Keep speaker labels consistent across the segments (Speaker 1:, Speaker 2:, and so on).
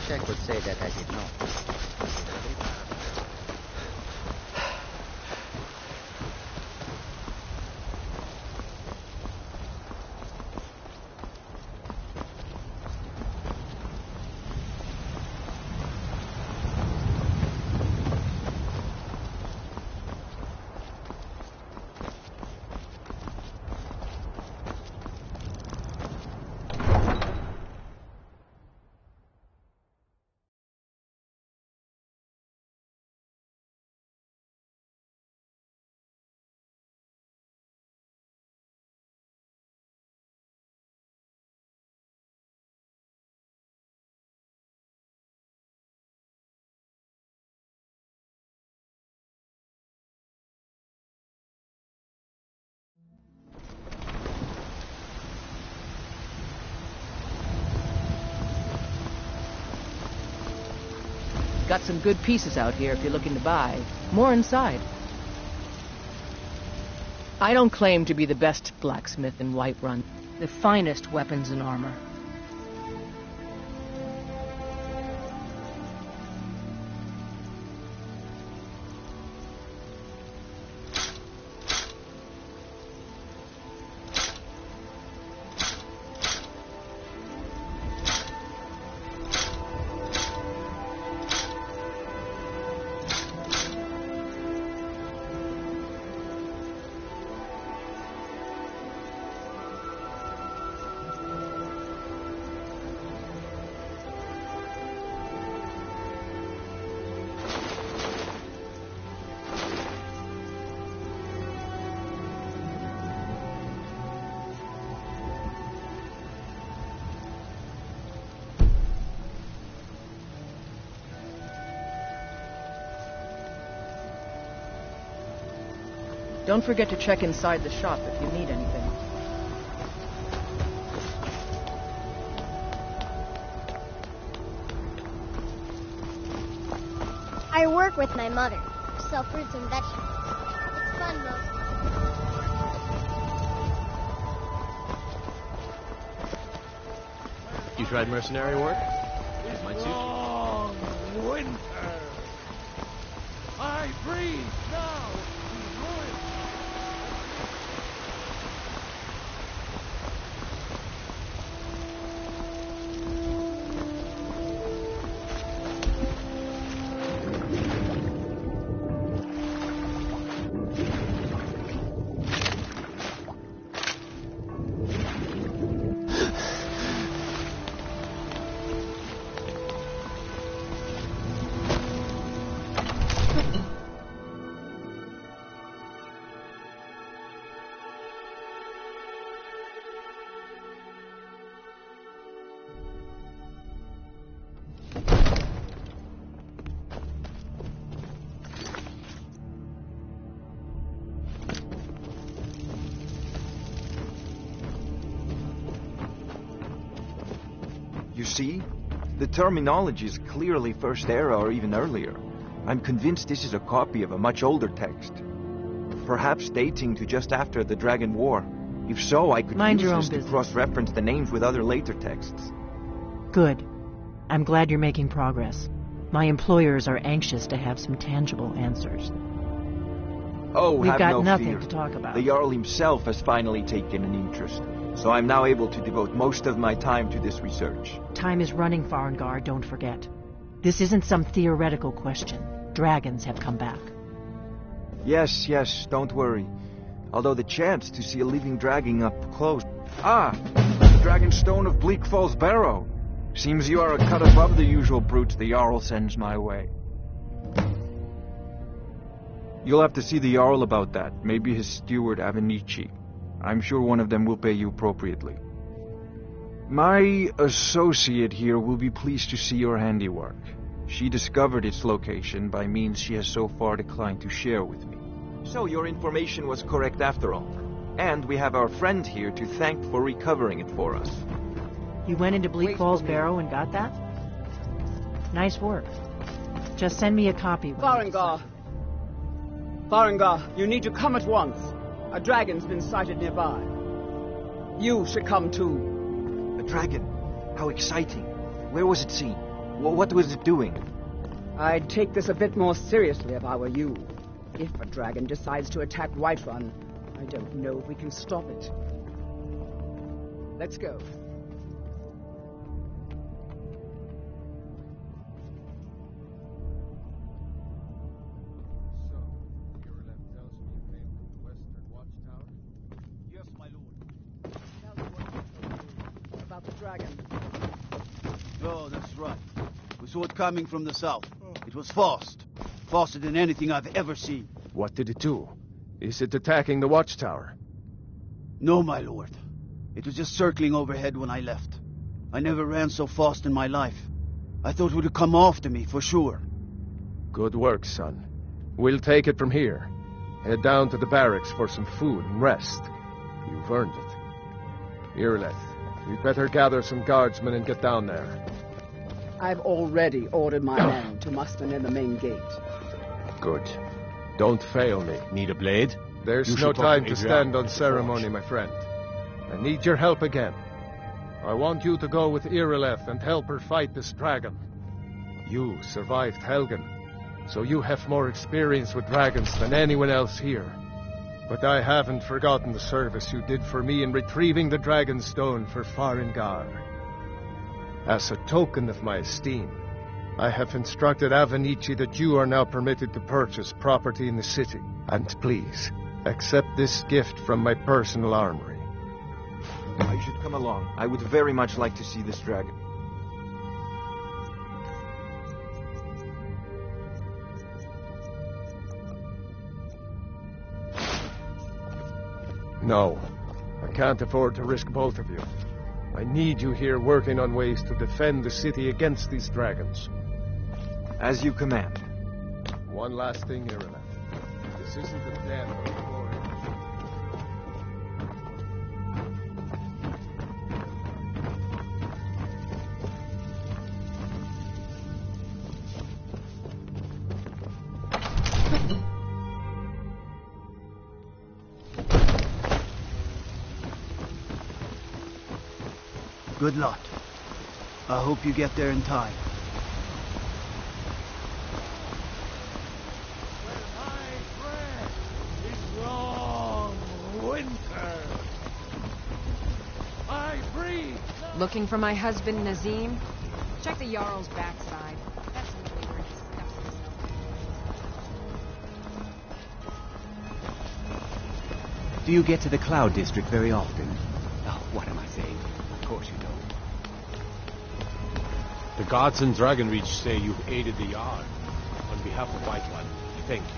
Speaker 1: check would say that I did not.
Speaker 2: Got some good pieces out here if you're looking to buy. More inside. I don't claim to be the best blacksmith in Whiterun. The finest weapons and armor. Don't forget to check inside the shop if you need anything.
Speaker 3: I work with my mother. Sell fruits and vegetables. It's fun, though.
Speaker 4: You tried mercenary work? It might suit you.
Speaker 5: Long winter. I breathe now.
Speaker 6: You see? The terminology is clearly First Era or even earlier. I'm convinced this is a copy of a much older text. Perhaps dating to just after the Dragon War. If so, I could
Speaker 2: Mind
Speaker 6: use
Speaker 2: your own
Speaker 6: this to
Speaker 2: business.
Speaker 6: cross-reference the names with other later texts.
Speaker 2: Good. I'm glad you're making progress. My employers are anxious to have some tangible answers.
Speaker 6: Oh,
Speaker 2: We've
Speaker 6: have
Speaker 2: got
Speaker 6: no
Speaker 2: nothing
Speaker 6: fear.
Speaker 2: to talk about.
Speaker 6: The Jarl himself has finally taken an interest, so I'm now able to devote most of my time to this research.
Speaker 2: Time is running, Farengar, don't forget. This isn't some theoretical question. Dragons have come back.
Speaker 6: Yes, don't worry. Although the chance to see a living dragon up close... Ah! The Dragonstone of Bleak Falls Barrow. Seems you are a cut above the usual brutes the Jarl sends my way. You'll have to see the Jarl about that. Maybe his steward, Avenici. I'm sure one of them will pay you appropriately. My associate here will be pleased to see your handiwork. She discovered its location by means she has so far declined to share with me. So your information was correct after all. And we have our friend here to thank for recovering it for us.
Speaker 2: You went into Bleak Falls Barrow and got that? Nice work. Just send me a copy.
Speaker 7: Farengar! Farengar, you need to come at once. A dragon's been sighted nearby. You should come too.
Speaker 6: A dragon? How exciting. Where was it seen? What was it doing?
Speaker 7: I'd take this a bit more seriously if I were you. If a dragon decides to attack Whiterun, I don't know if we can stop it. Let's go.
Speaker 1: So, Irileth tells me you came from the Western Watchtower?
Speaker 8: Yes, my lord.
Speaker 7: Tell me what you told me about the dragon.
Speaker 8: Oh, that's right. We saw it coming from the south. It was fast. Faster than anything I've ever seen.
Speaker 1: What did it do? Is it attacking the Watchtower?
Speaker 8: No, my lord. It was just circling overhead when I left. I never ran so fast in my life. I thought it would have come after me, for sure.
Speaker 1: Good work, son. We'll take it from here. Head down to the barracks for some food and rest. You've earned it. Irileth, you'd better gather some guardsmen and get down there.
Speaker 7: I've already ordered my men to muster near the main gate.
Speaker 1: Good. Don't fail me.
Speaker 4: Need a blade?
Speaker 1: There's
Speaker 4: You
Speaker 1: no
Speaker 4: should talk
Speaker 1: time
Speaker 4: to
Speaker 1: to
Speaker 4: Adrian
Speaker 1: stand on
Speaker 4: at the
Speaker 1: ceremony,
Speaker 4: forge.
Speaker 1: my friend. I need your help again. I want you to go with Irileth and help her fight this dragon. You survived Helgen, so you have more experience with dragons than anyone else here. But I haven't forgotten the service you did for me in retrieving the dragon stone for Farengar. As a token of my esteem, I have instructed Avenici that you are now permitted to purchase property in the city. And please, accept this gift from my personal armory.
Speaker 6: I should come along. I would very much like to see this dragon.
Speaker 1: No, I can't afford to risk both of you. I need you here working on ways to defend the city against these dragons.
Speaker 6: As you command.
Speaker 1: One last thing, Irileth. This isn't a den or a glory.
Speaker 8: Good luck. I hope you get there in time.
Speaker 5: My breath is long winter. I breathe.
Speaker 9: Looking for my husband, Nazim? Check the Jarl's backside. That's some labor he stuffs himself.
Speaker 10: Do you get to the Cloud District very often? Oh, what am I saying? Of course you don't.
Speaker 4: The gods in Dragonreach say you've aided the Jarl. On behalf of Whiterun, thank you.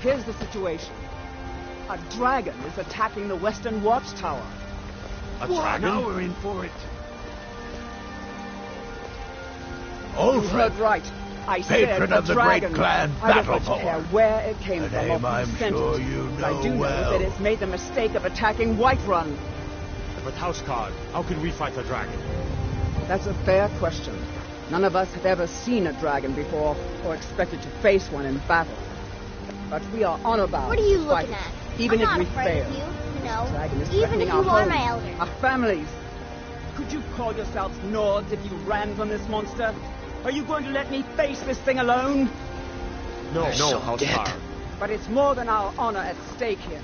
Speaker 7: Here's the situation. A dragon is attacking the Western Watchtower.
Speaker 5: A dragon?
Speaker 8: Now we're in for it.
Speaker 7: You heard right. I said
Speaker 5: Patron
Speaker 7: a
Speaker 5: of the
Speaker 7: dragon.
Speaker 5: great clan
Speaker 7: I don't much
Speaker 5: Battlethorn.
Speaker 7: care where it came
Speaker 5: A
Speaker 7: from or
Speaker 5: name
Speaker 7: who
Speaker 5: I'm
Speaker 7: sent
Speaker 5: sure
Speaker 7: it.
Speaker 5: you
Speaker 7: But I
Speaker 5: know
Speaker 7: do know
Speaker 5: well.
Speaker 7: that it's made the mistake of attacking Whiterun.
Speaker 4: But Houseguard, how can we fight the dragon?
Speaker 7: That's a fair question. None of us have ever seen a dragon before, or expected to face one in battle. But we are honor-bound.
Speaker 3: What are you
Speaker 7: to fight
Speaker 3: looking
Speaker 7: it,
Speaker 3: at?
Speaker 7: even
Speaker 3: I'm
Speaker 7: if
Speaker 3: not
Speaker 7: we
Speaker 3: afraid
Speaker 7: fail.
Speaker 3: of you. No.
Speaker 7: The dragon is
Speaker 3: Even
Speaker 7: threatening
Speaker 3: if
Speaker 7: our
Speaker 3: you are
Speaker 7: homes,
Speaker 3: my elder.
Speaker 7: our families. Could you call yourselves Nords if you ran from this monster? Are you going to let me face this thing alone?
Speaker 4: No,
Speaker 10: so
Speaker 4: I'll
Speaker 10: dead.
Speaker 4: starve.
Speaker 7: But it's more than our honor at stake here.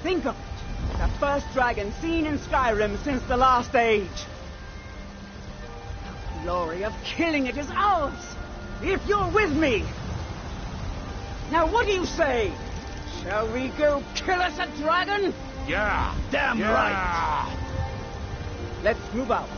Speaker 7: Think of it. The first dragon seen in Skyrim since the last age. The glory of killing it is ours, if you're with me. Now what do you say? Shall we go kill us a dragon?
Speaker 4: Yeah!
Speaker 8: Damn right!
Speaker 7: Let's move out.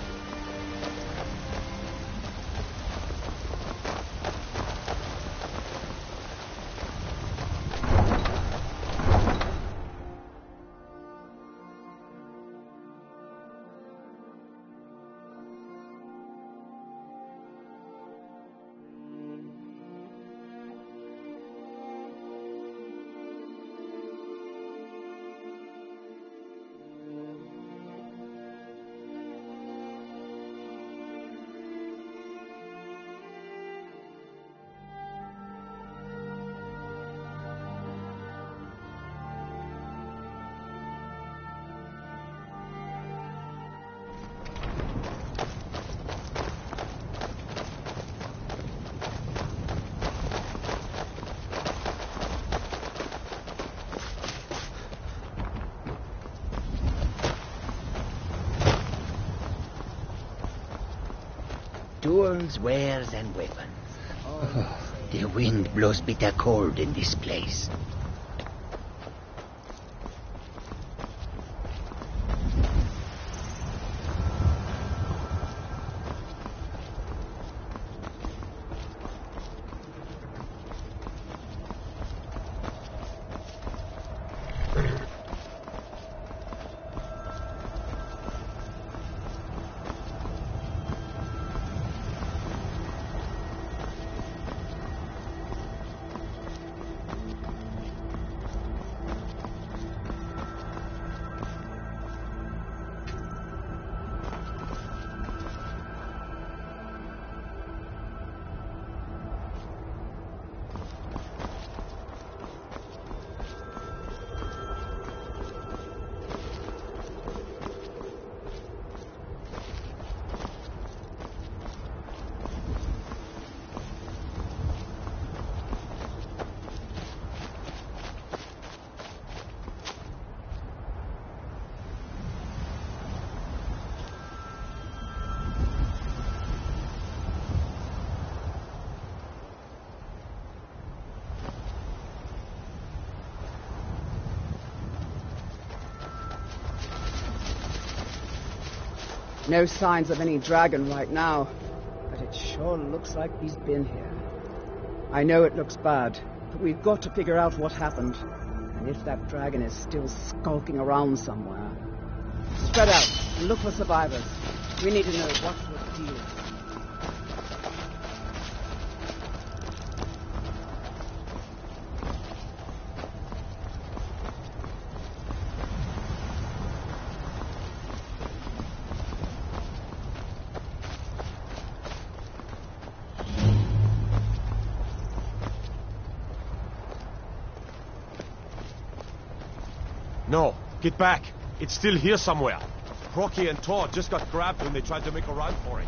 Speaker 10: Tools, wares, and weapons. The wind blows bitter cold in this place.
Speaker 7: No signs of any dragon right now, but it sure looks like he's been here. I know it looks bad, but we've got to figure out what happened, and if that dragon is still skulking around somewhere. Spread out and look for survivors. We need to know what the deal is.
Speaker 4: No, get back. It's still here somewhere. Rocky and Todd just got grabbed when they tried to make a run for it.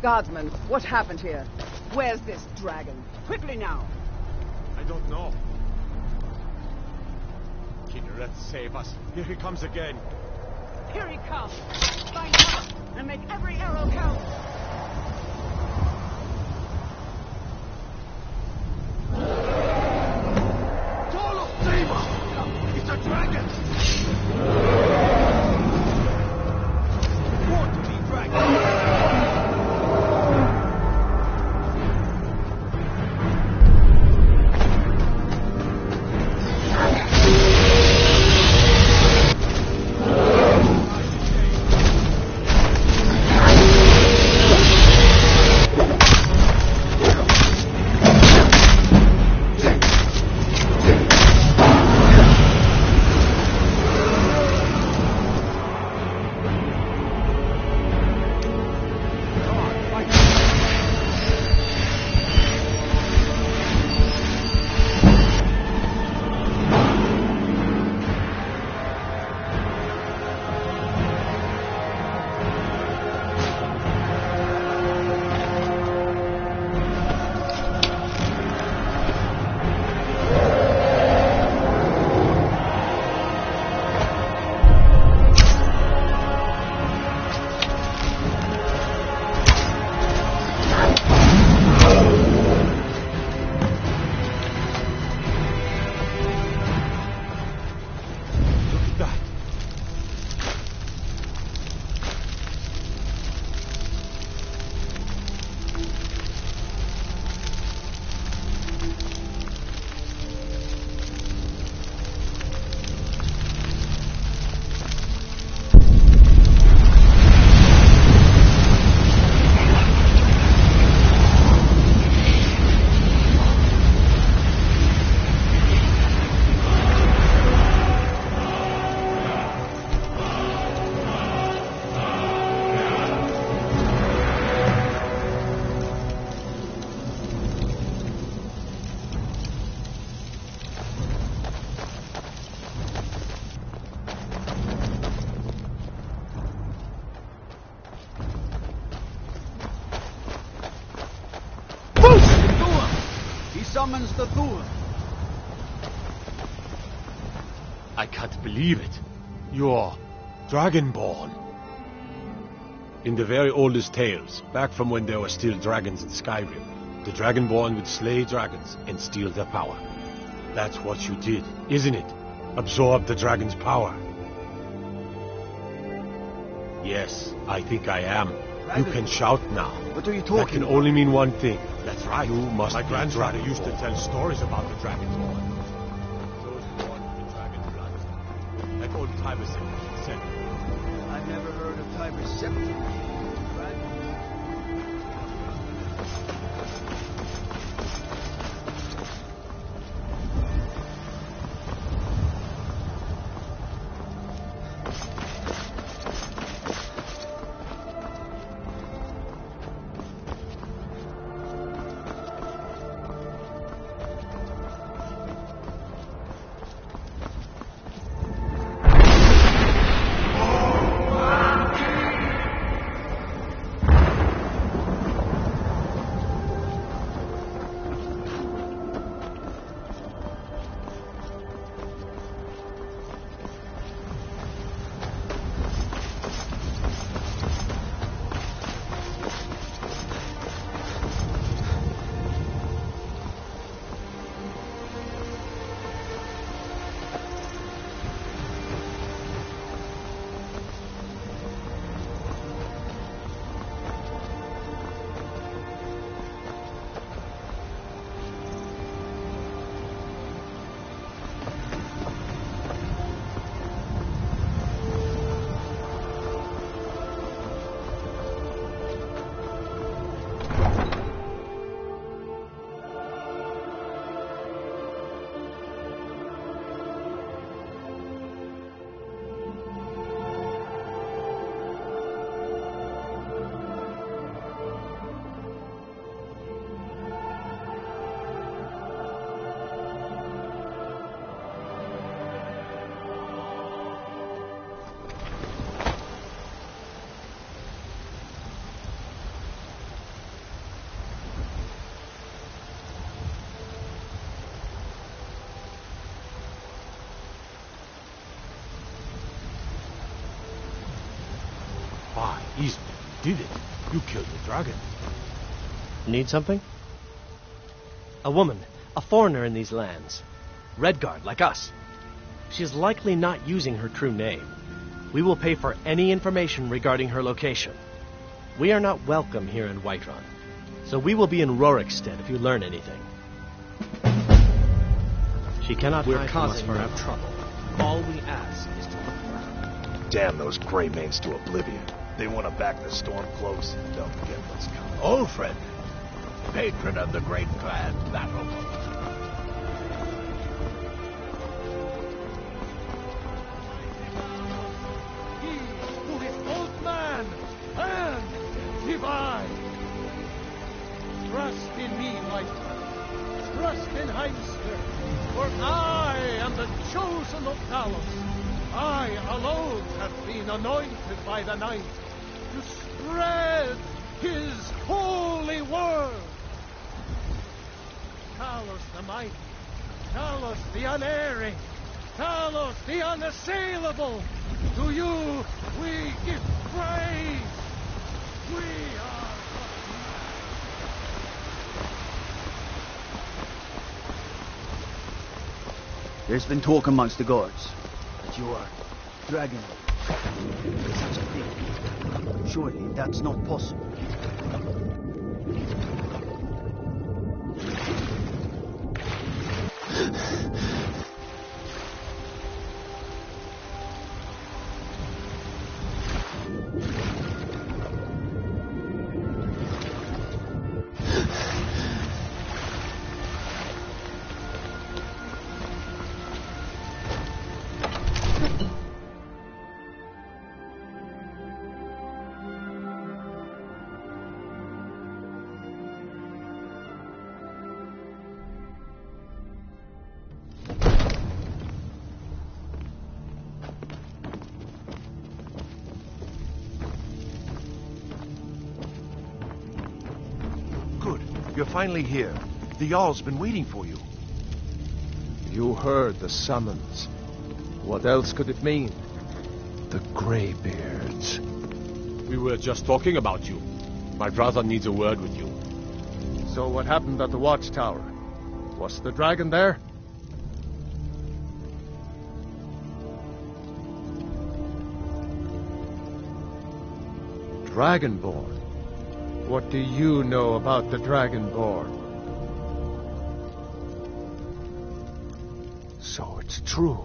Speaker 7: Guardsmen, what happened here? Where's this dragon? Quickly now!
Speaker 4: I don't know. Kinnereth, save us. Here he comes again.
Speaker 7: Here he comes! Find cover and make every arrow count!
Speaker 8: It's a dragon! Born to be dragon! summons the Thur.
Speaker 4: I can't believe it. You're Dragonborn. In the very oldest tales, back from when there were still dragons in Skyrim, the Dragonborn would slay dragons and steal their power. That's what you did, isn't it? Absorb the dragon's power. Yes, I think I am. You can shout now.
Speaker 8: What are you
Speaker 4: That
Speaker 8: talking
Speaker 4: can
Speaker 8: about?
Speaker 4: only mean one thing. That's right.
Speaker 5: You must
Speaker 4: My
Speaker 5: be
Speaker 4: grandfather
Speaker 5: Dragonborn.
Speaker 4: used to tell stories about the Dragonborn. Those born with the dragon blood. Like old Tiber said.
Speaker 8: I've never heard of Tiber Septim.
Speaker 4: Why, easy. You did it. You killed the dragon.
Speaker 11: Need something? A woman, a foreigner in these lands. Redguard, like us. She is likely not using her true name. We will pay for any information regarding her location. We are not welcome here in Whiterun, so we will be in Rorikstead if you learn anything. She cannot hide from us forever.
Speaker 12: trouble. All we ask is to look for her. Damn those Greymanes to oblivion. They want to back the storm close. They'll get what's coming.
Speaker 5: Ulfred, patron of the great clan battle. He who is both man and divine. Trust in me, White. Trust in Heinster, for I am the chosen of Talos. I alone have been anointed by the Night to spread his holy word. Talos the mighty, Talos the unerring, Talos the unassailable. To you we give praise. We are
Speaker 8: There's been talk amongst the guards that you are dragon. Such a thing. Surely that's not possible.
Speaker 12: You're finally here. The Jarl's been waiting for you.
Speaker 1: You heard the summons. What else could it mean? The Greybeards.
Speaker 4: We were just talking about you. My brother needs a word with you.
Speaker 1: So what happened at the watchtower? Was the dragon there? Dragonborn? What do you know about the Dragonborn? So it's true.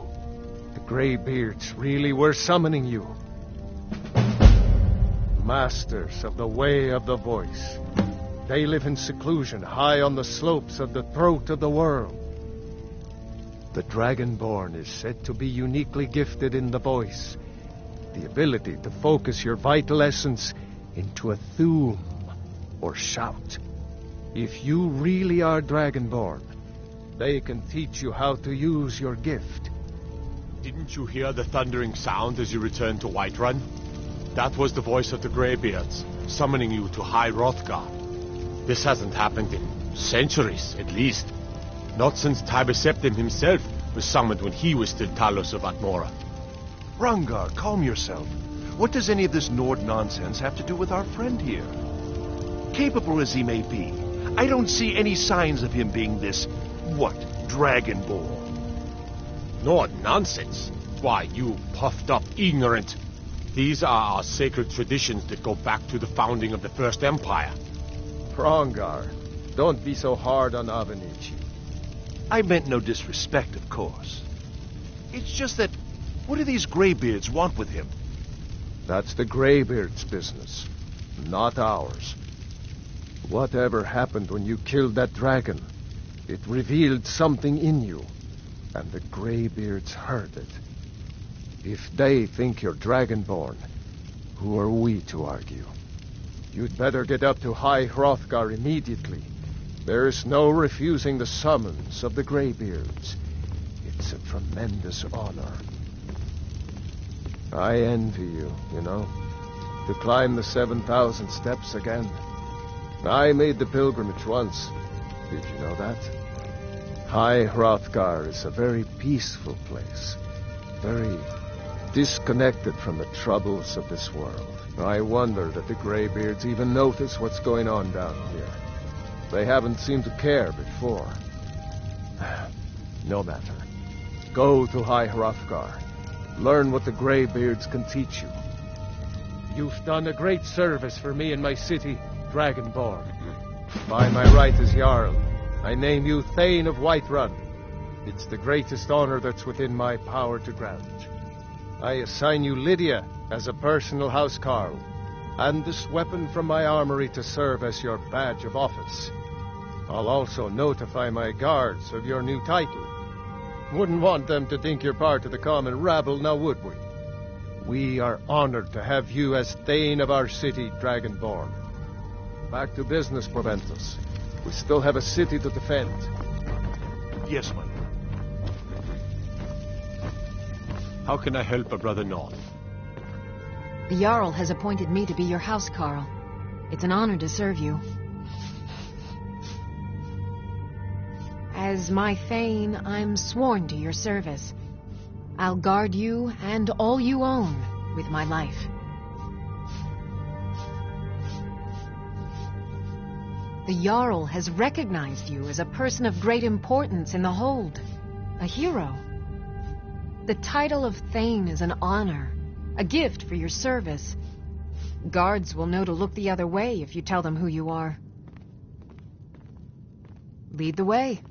Speaker 1: The Greybeards really were summoning you. Masters of the Way of the Voice. They live in seclusion, high on the slopes of the throat of the world. The Dragonborn is said to be uniquely gifted in the voice, the ability to focus your vital essence into a thum, or shout. If you really are Dragonborn, they can teach you how to use your gift.
Speaker 4: Didn't you hear the thundering sound as you returned to Whiterun? That was the voice of the Greybeards, summoning you to High Hrothgar. This hasn't happened in centuries, at least. Not since Tiber Septim himself was summoned when he was still Talos of Atmora.
Speaker 12: Rangar, calm yourself. What does any of this Nord nonsense have to do with our friend here? Capable as he may be, I don't see any signs of him being this, Dragonborn.
Speaker 4: Nord nonsense? Why, you puffed up ignorant. These are our sacred traditions that go back to the founding of the First Empire.
Speaker 1: Hrongar, don't be so hard on Avenici.
Speaker 12: I meant no disrespect, of course. It's just that, what do these Greybeards want with him?
Speaker 1: That's the Greybeards' business, not ours. Whatever happened when you killed that dragon, it revealed something in you, and the Greybeards heard it. If they think you're Dragonborn, who are we to argue? You'd better get up to High Hrothgar immediately. There's no refusing the summons of the Greybeards. It's a tremendous honor. I envy you, you know, to climb the 7,000 steps again. I made the pilgrimage once. Did you know that? High Hrothgar is a very peaceful place. Very disconnected from the troubles of this world. I wonder that the Greybeards even notice what's going on down here. They haven't seemed to care before. No matter. Go to High Hrothgar. Learn what the Greybeards can teach you. You've done a great service for me and my city, Dragonborn. By my right as Jarl, I name you Thane of Whiterun. It's the greatest honor that's within my power to grant. I assign you Lydia as a personal housecarl, and this weapon from my armory to serve as your badge of office. I'll also notify my guards of your new title. Wouldn't want them to think you're part of the common rabble, now would we? We are honored to have you as Thane of our city, Dragonborn. Back to business, Proventus. We still have a city to defend.
Speaker 12: Yes, my lord.
Speaker 4: How can I help a brother Nord?
Speaker 9: The Jarl has appointed me to be your housecarl. It's an honor to serve you. As my Thane, I'm sworn to your service. I'll guard you and all you own with my life. The Jarl has recognized you as a person of great importance in the Hold. A hero. The title of Thane is an honor, a gift for your service. Guards will know to look the other way if you tell them who you are. Lead the way.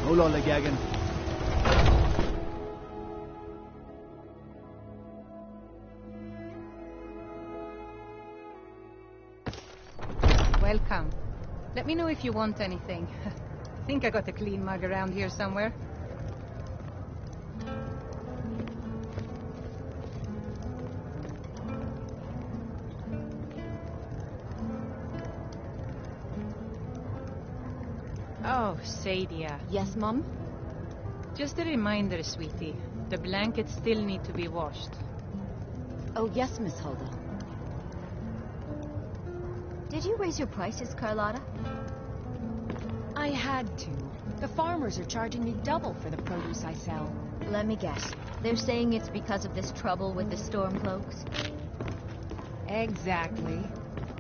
Speaker 8: No lollygagging.
Speaker 13: Welcome. Let me know if you want anything. I think I got a clean mug around here somewhere. Oh, Sadia.
Speaker 14: Yes, Mom?
Speaker 13: Just a reminder, sweetie. The blankets still need to be washed.
Speaker 14: Oh, yes, Miss Hulda.
Speaker 3: Did you raise your prices, Carlotta?
Speaker 9: I had to. The farmers are charging me double for the produce I sell.
Speaker 3: Let me guess. They're saying it's because of this trouble with the storm cloaks?
Speaker 9: Exactly.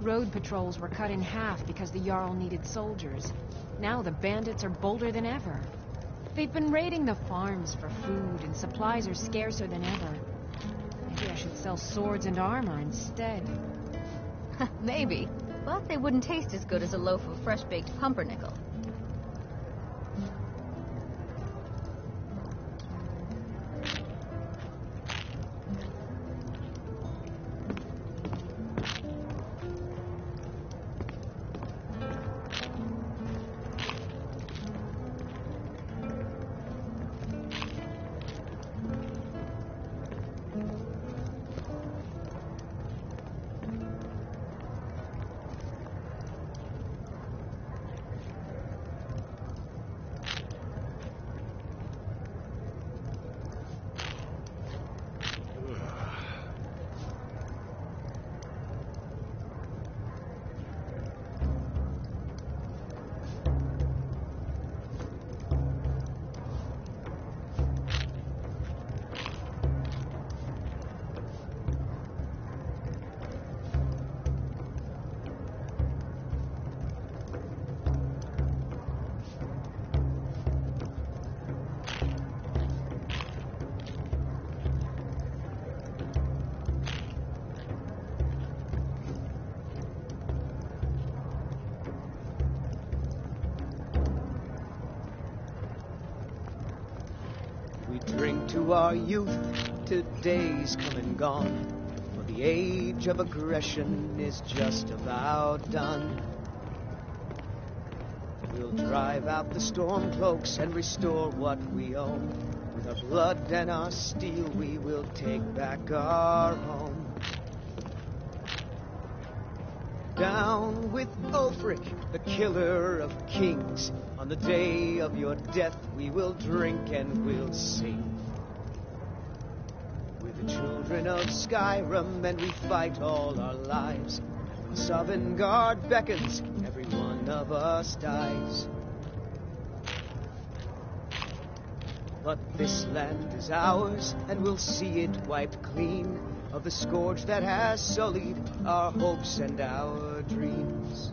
Speaker 9: Road patrols were cut in half because the Jarl needed soldiers. Now the bandits are bolder than ever. They've been raiding the farms for food, and supplies are scarcer than ever. Maybe I should sell swords and armor instead.
Speaker 3: Maybe. But they wouldn't taste as good as a loaf of fresh-baked pumpernickel.
Speaker 15: Drink to our youth, today's come and gone, for the age of aggression is just about done. We'll drive out the storm cloaks and restore what we own. With our blood and our steel we will take back our home. Down with Ulfric, the killer of kings. On the day of your death we will drink and we'll sing. We're the children of Skyrim and we fight all our lives. And when Sovngarde beckons, every one of us dies. But this land is ours and we'll see it wiped clean of the scourge that has sullied our hopes and our dreams.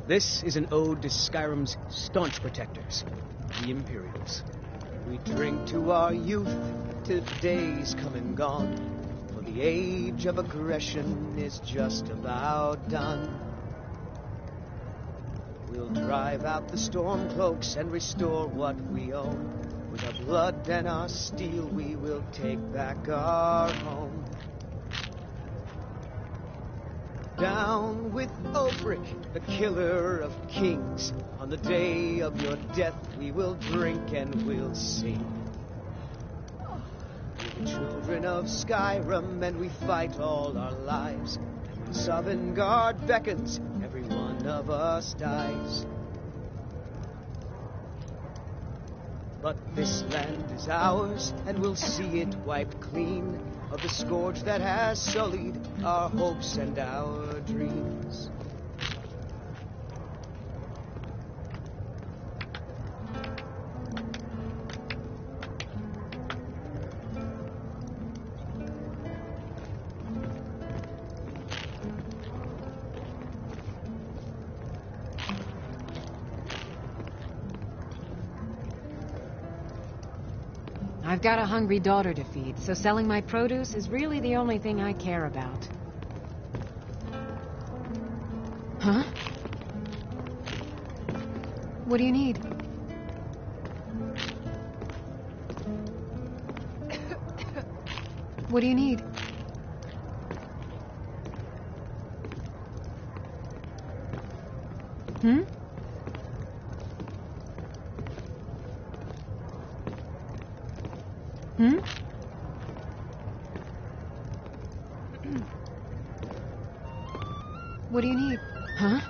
Speaker 15: This is an ode to Skyrim's staunch protectors, the Imperials. We drink to our youth, today's come and gone, for the age of aggression is just about done. We'll drive out the storm cloaks and restore what we own. With our blood and our steel we will take back our home. Down with Ulfric, the killer of kings. On the day of your death we will drink and we'll sing. We're the children of Skyrim and we fight all our lives. And when Sovngarde beckons, every one of us dies. But this land is ours and we'll see it wiped clean of the scourge that has sullied our hopes and our dreams.
Speaker 9: I've got a hungry daughter to feed, so selling my produce is really the only thing I care about. Huh? What do you need? What do you need? Hmm? Hmm? What do you need? Huh?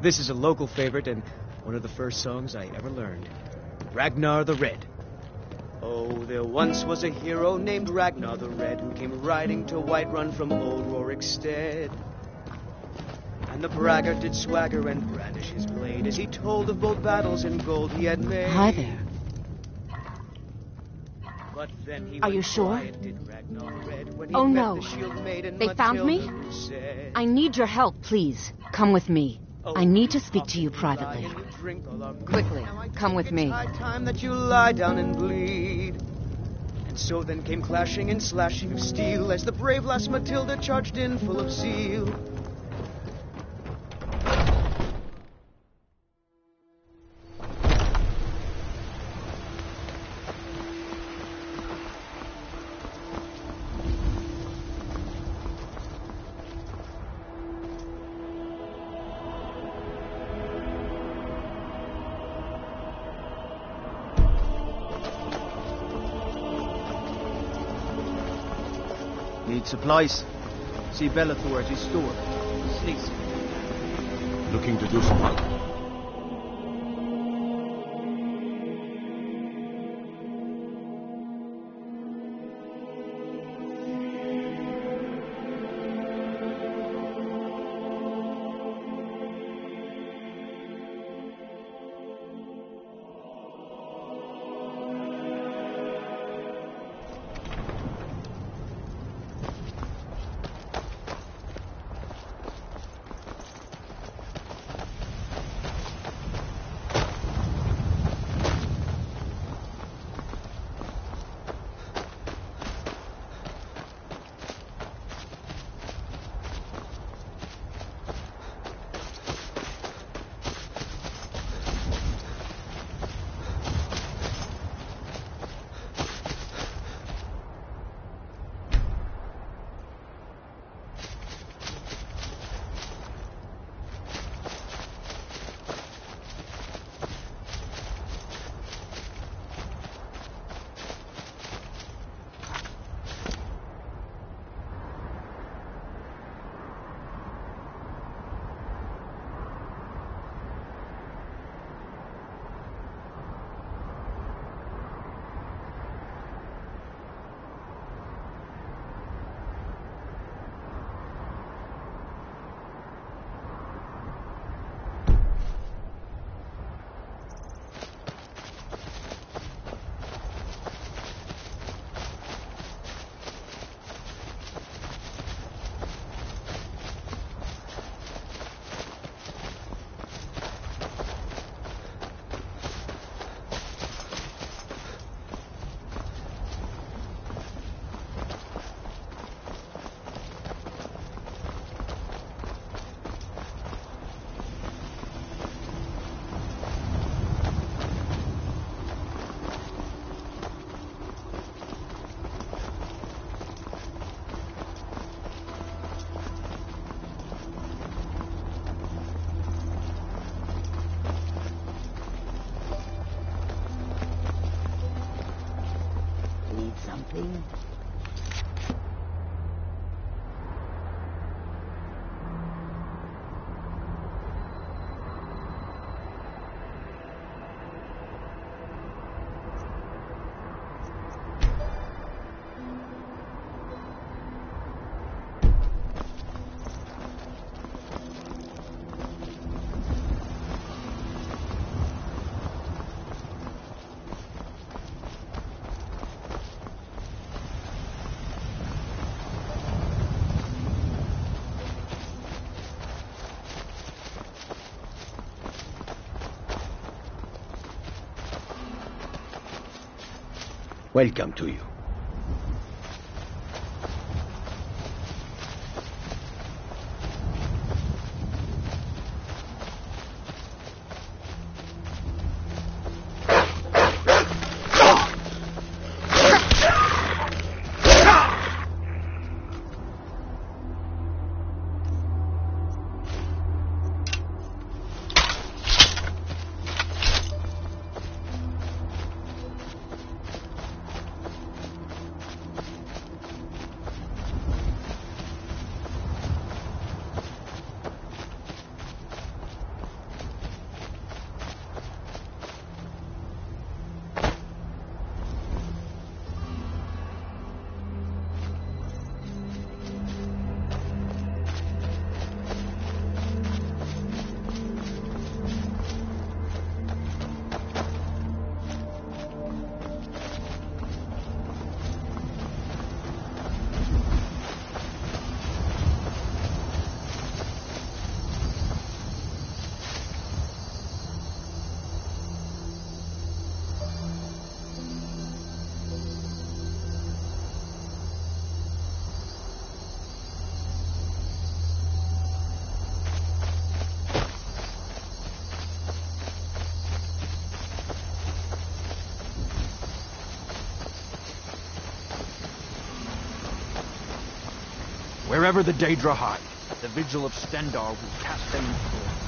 Speaker 15: This is a local favorite and one of the first songs I ever learned. Ragnar the Red. Oh, there once was a hero named Ragnar the Red who came riding to Whiterun from old Rorikstead. And the braggart did swagger and brandish his blade as he told of bold battles in gold he had made.
Speaker 14: Hi there.
Speaker 15: But then he
Speaker 14: Are you
Speaker 15: went
Speaker 14: sure?
Speaker 15: quiet, did Ragnar the Red, when he
Speaker 14: Oh
Speaker 15: met
Speaker 14: no.
Speaker 15: the shield maiden
Speaker 14: They found me?
Speaker 15: Matilda, who said,
Speaker 14: I need your help, please. Come with me. I need to speak to you privately. Quickly, come with me.
Speaker 15: High time that you lie down and bleed. And so then came clashing and slashing of steel as the brave lass Matilda charged in full of zeal.
Speaker 8: Need supplies? See Bellathor at his store. Please.
Speaker 4: Looking to do some work?
Speaker 10: something? Welcome to you.
Speaker 6: Wherever the Daedra hide, the vigil of Stendarr will cast them forth.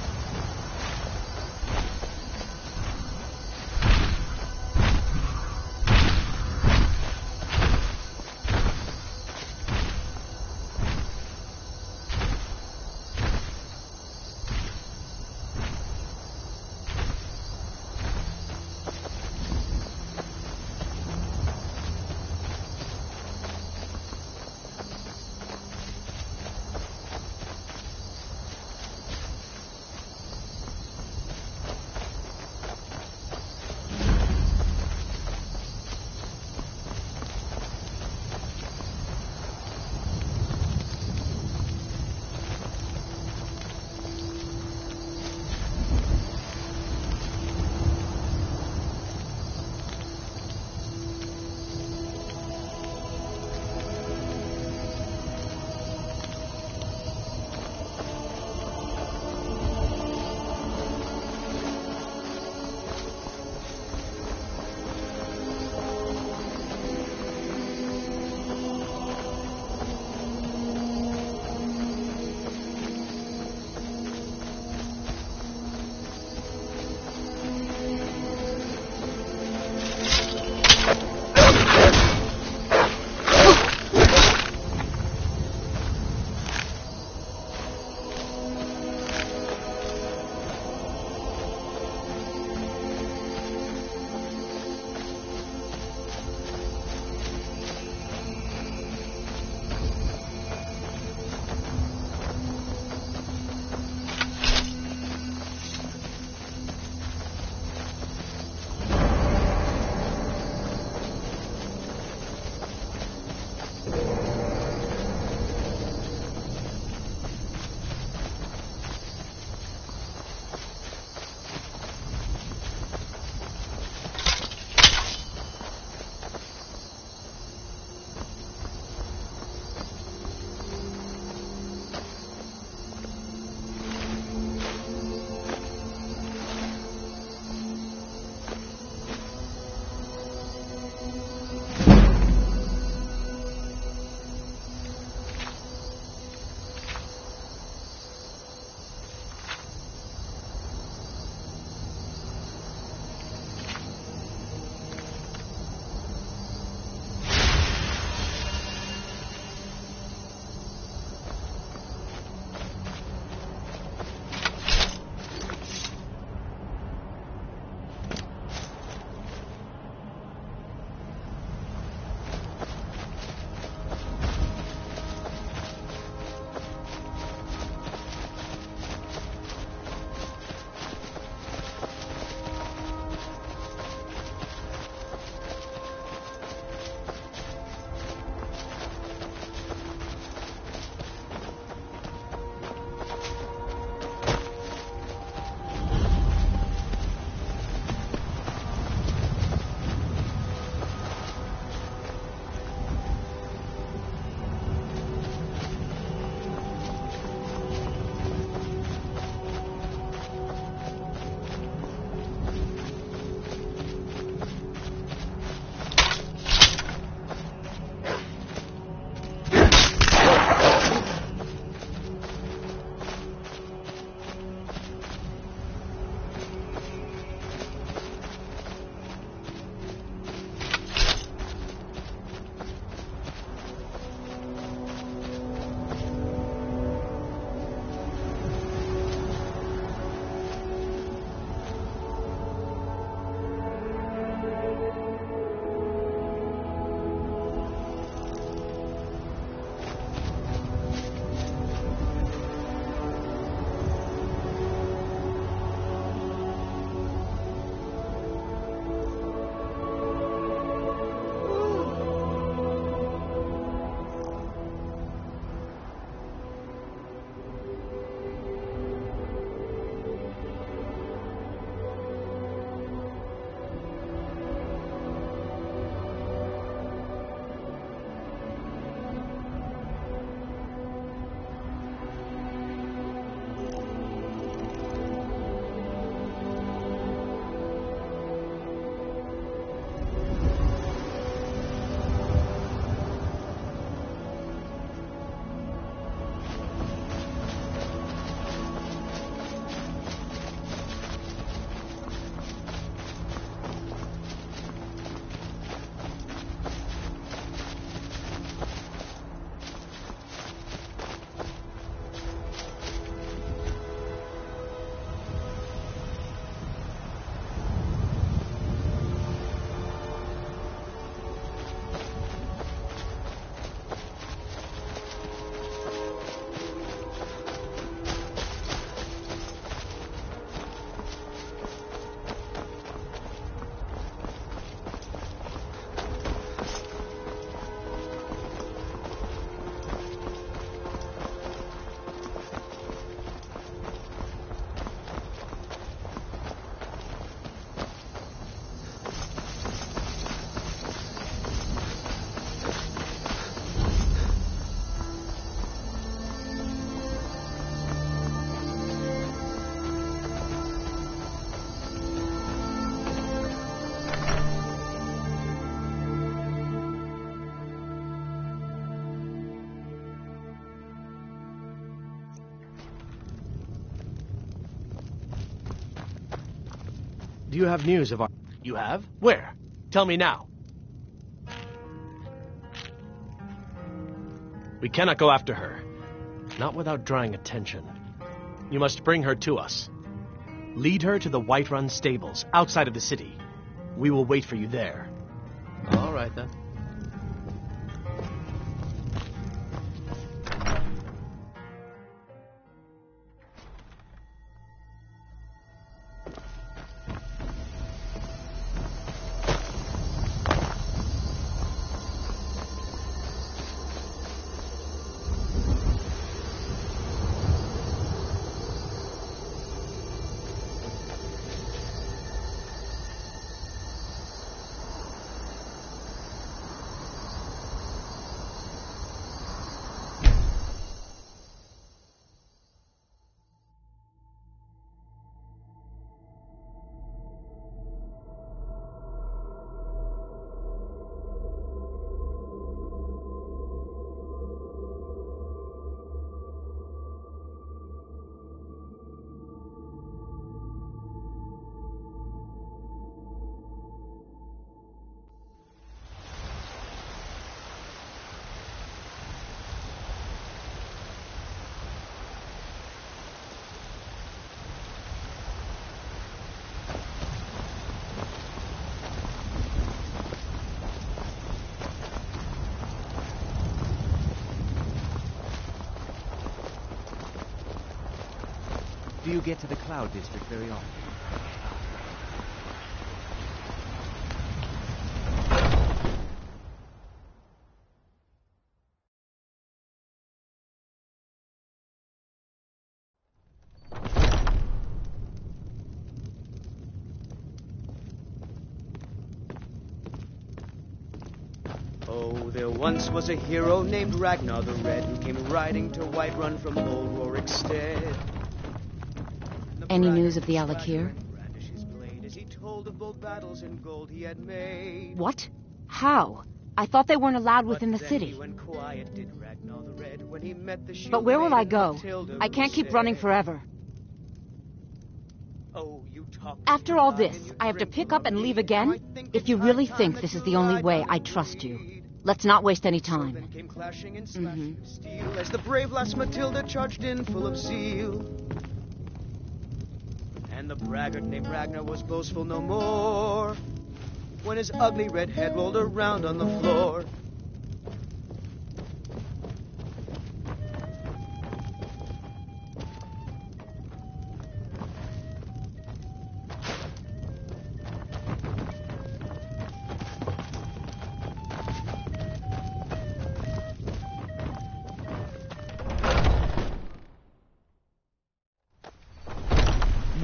Speaker 11: Do you have news of our... You have? Where? Tell me now. We cannot go after her. Not without drawing attention. You must bring her to us. Lead her to the Whiterun stables, outside of the city. We will wait for you there. All right, then.
Speaker 16: Do you get to the Cloud District very often?
Speaker 15: Oh, there once was a hero named Ragnar the Red who came riding to Whiterun from old Rorikstead.
Speaker 14: Any news of the Alakir? What? How? I thought they weren't allowed within the city. But where will I go? I can't keep running forever. After all this, I have to pick up and leave again? If you really think this is the only way, I trust you. Let's not waste any time.
Speaker 15: As the brave lass Matilda charged in full of zeal. And the braggart named Ragnar was boastful no more when his ugly red head rolled around on the floor.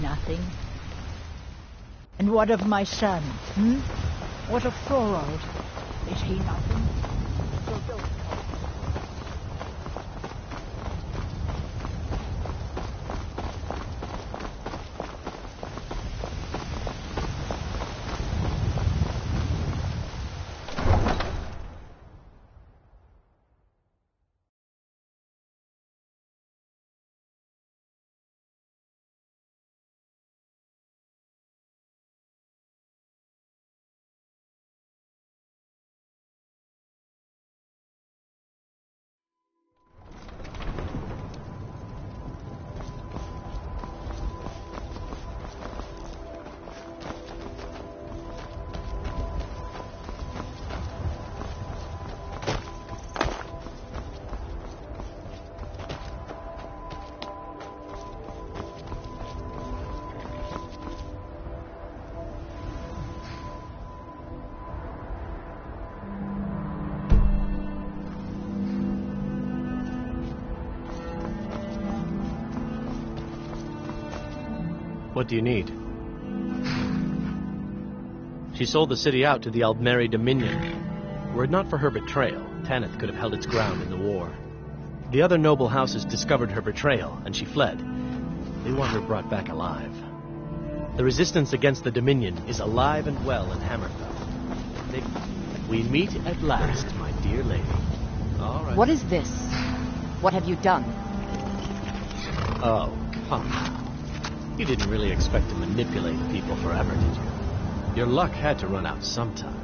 Speaker 17: Nothing. And what of my son, What of Thorold? Is he nothing? So don't.
Speaker 11: What do you need? She sold the city out to the Aldmeri Dominion. Were it not for her betrayal, Tanith could have held its ground in the war. The other noble houses discovered her betrayal, and she fled. They want her brought back alive. The resistance against the Dominion is alive and well in Hammerfell. We meet at last, my dear lady. All right.
Speaker 14: What is this? What have you done?
Speaker 11: Oh, come. You didn't really expect to manipulate people forever, did you? Your luck had to run out sometime.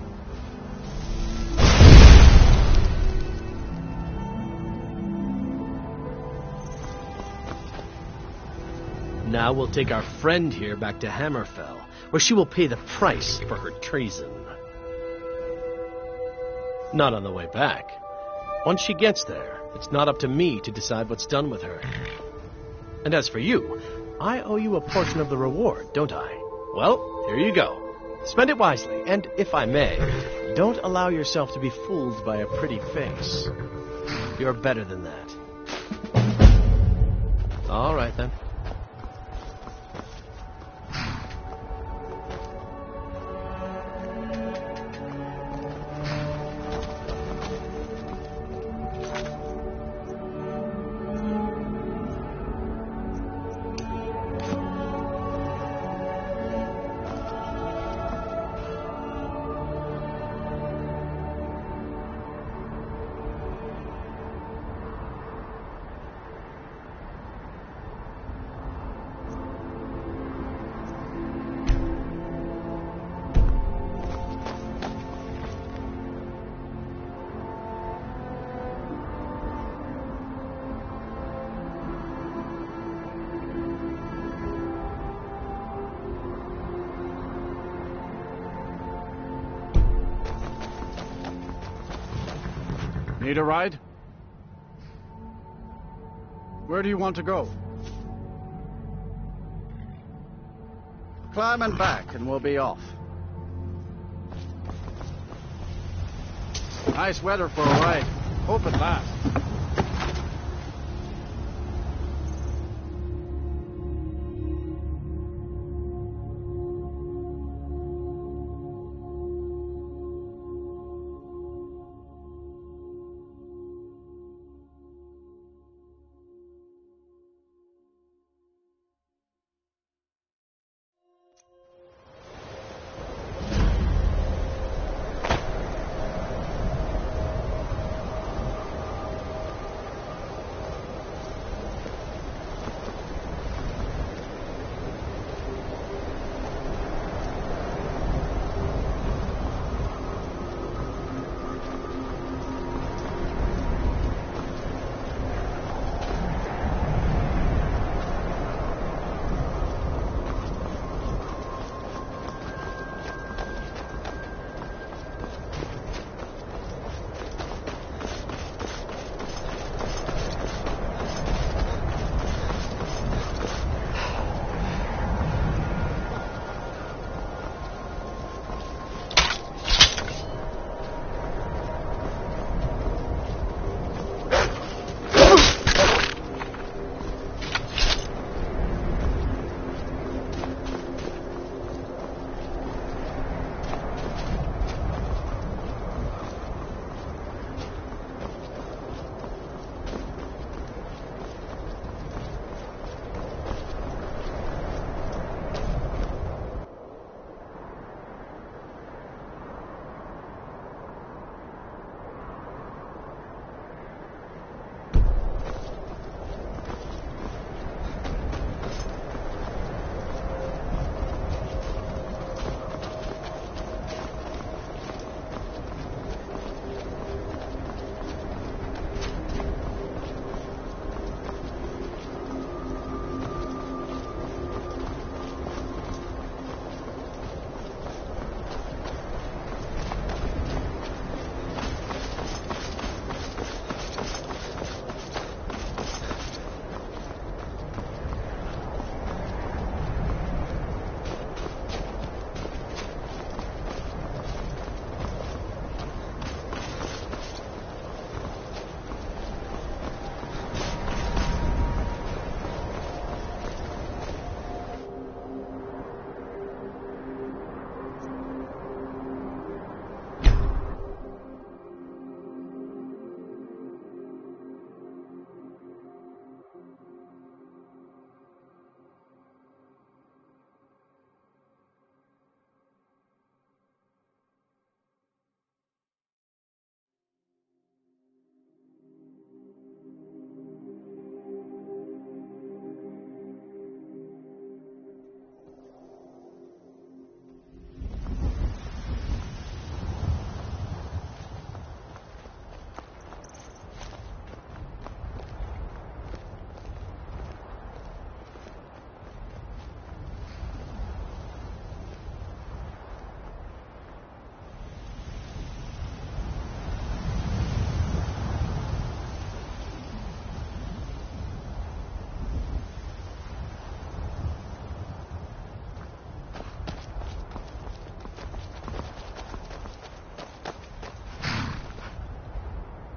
Speaker 11: Now we'll take our friend here back to Hammerfell, where she will pay the price for her treason. Not on the way back. Once she gets there, it's not up to me to decide what's done with her. And as for you, I owe you a portion of the reward, don't I? Well, here you go. Spend it wisely, and if I may, don't allow yourself to be fooled by a pretty face. You're better than that. All right, then.
Speaker 18: Need a ride? Where do you want to go? Climb and back, and we'll be off. Nice weather for a ride. Hope it lasts.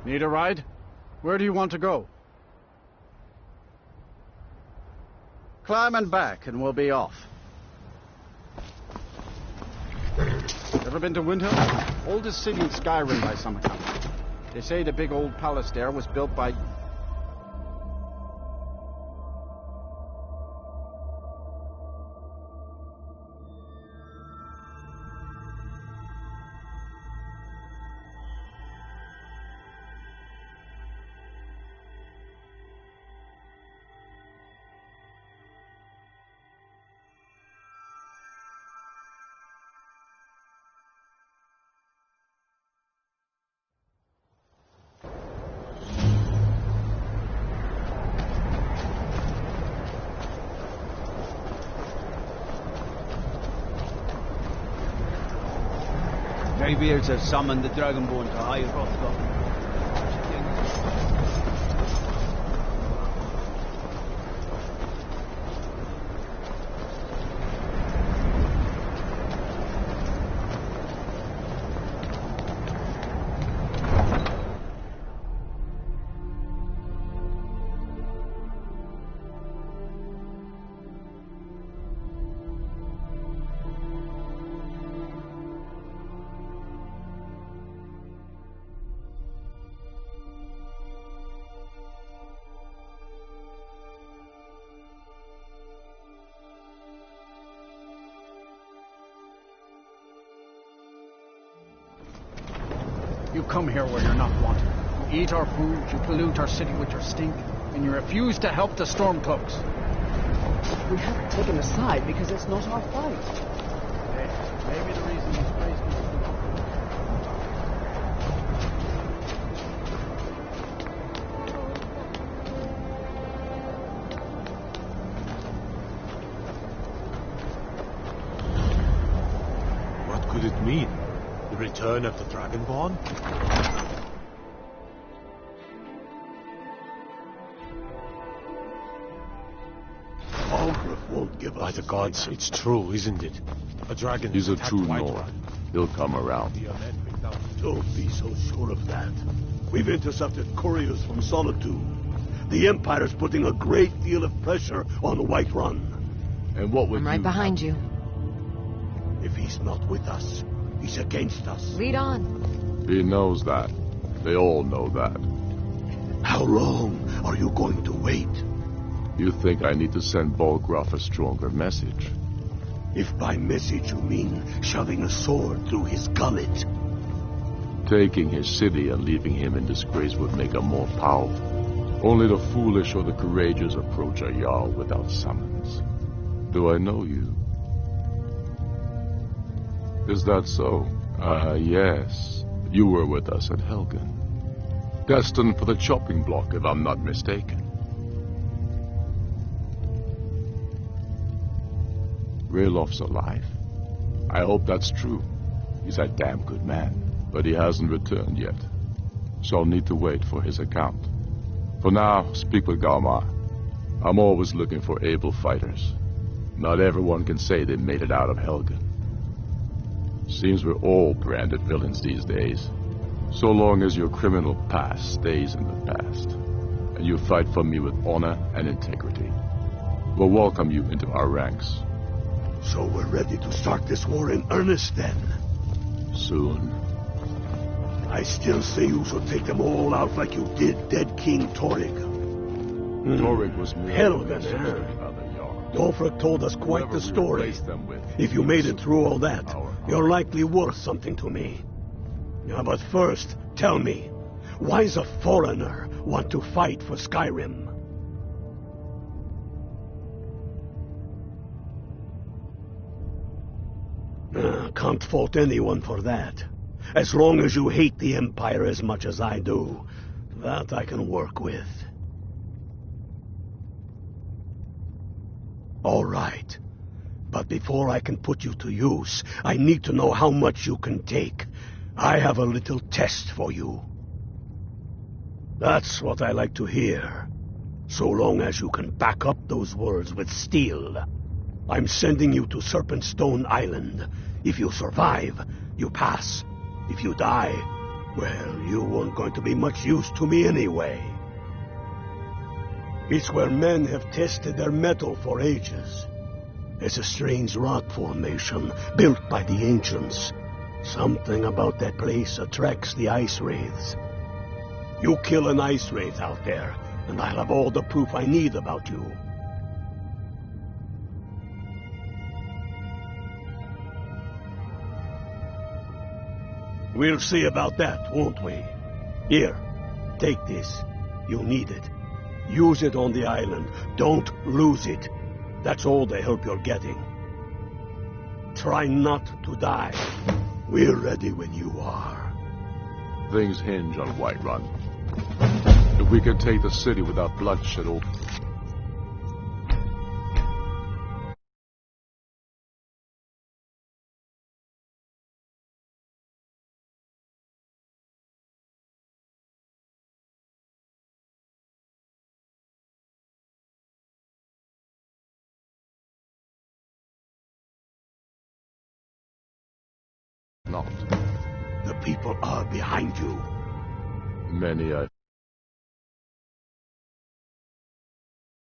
Speaker 18: Need a ride? Where do you want to go? Climb and back, and we'll be off. Ever been to Windhelm? Oldest city in Skyrim by some account. They say the big old palace there was built by...
Speaker 8: Greybeards have summoned the Dragonborn to High Hrothgar.
Speaker 18: You come here where you're not wanted. You eat our food, you pollute our city with your stink, and you refuse to help the Stormcloaks.
Speaker 7: We haven't taken a side because it's not our fight.
Speaker 18: Hey, maybe the reason these places...
Speaker 4: What could it mean? The return of the Dragonborn?
Speaker 12: Algrith won't give us.
Speaker 4: By the gods, it's true, isn't it? A dragon.
Speaker 12: He's a
Speaker 4: attacked
Speaker 12: true
Speaker 4: Whiterun.
Speaker 12: Nord. He'll come around.
Speaker 19: Don't be so sure of that. We've intercepted couriers from Solitude. The Empire's putting a great deal of pressure on Whiterun.
Speaker 12: And what would
Speaker 9: I'm right behind you.
Speaker 19: If he's not with us, he's against us.
Speaker 9: Lead on.
Speaker 12: He knows that. They all know that.
Speaker 19: How long are you going to wait?
Speaker 12: You think I need to send Bolgraf a stronger message?
Speaker 19: If by message you mean shoving a sword through his gullet.
Speaker 12: Taking his city and leaving him in disgrace would make him more powerful. Only the foolish or the courageous approach a Jarl without summons. Do I know you? Is that so? Yes. You were with us at Helgen. Destined for the chopping block, if I'm not mistaken. Raylof's alive? I hope that's true. He's a damn good man, but he hasn't returned yet. So I'll need to wait for his account. For now, speak with Galmar. I'm always looking for able fighters. Not everyone can say they made it out of Helgen. Seems we're all branded villains these days. So long as your criminal past stays in the past, and you fight for me with honor and integrity, we'll welcome you into our ranks.
Speaker 19: So we're ready to start this war in earnest then?
Speaker 12: Soon.
Speaker 19: I still say you should take them all out like you did dead King Torrig.
Speaker 12: Torrig was more
Speaker 19: Helgen, Dofrek told us quite the story. If you made it through all that, you're likely worth something to me. Yeah, but first, tell me, why's a foreigner want to fight for Skyrim? Can't fault anyone for that. As long as you hate the Empire as much as I do, that I can work with. All right. But before I can put you to use, I need to know how much you can take. I have a little test for you. That's what I like to hear. So long as you can back up those words with steel. I'm sending you to Serpentstone Island. If you survive, you pass. If you die, Well, you weren't going to be much use to me anyway. It's where men have tested their metal for ages. It's a strange rock formation built by the ancients. Something about that place attracts the ice wraiths. You kill an ice wraith out there, and I'll have all the proof I need about you. We'll see about that, won't we? Here, take this. You'll need it. Use it on the island. Don't lose it. That's all the help you're getting. Try not to die. We're ready when you are.
Speaker 12: Things hinge on Whiterun. If we can take the city without bloodshed or... not.
Speaker 19: The people are behind you.
Speaker 12: Many, I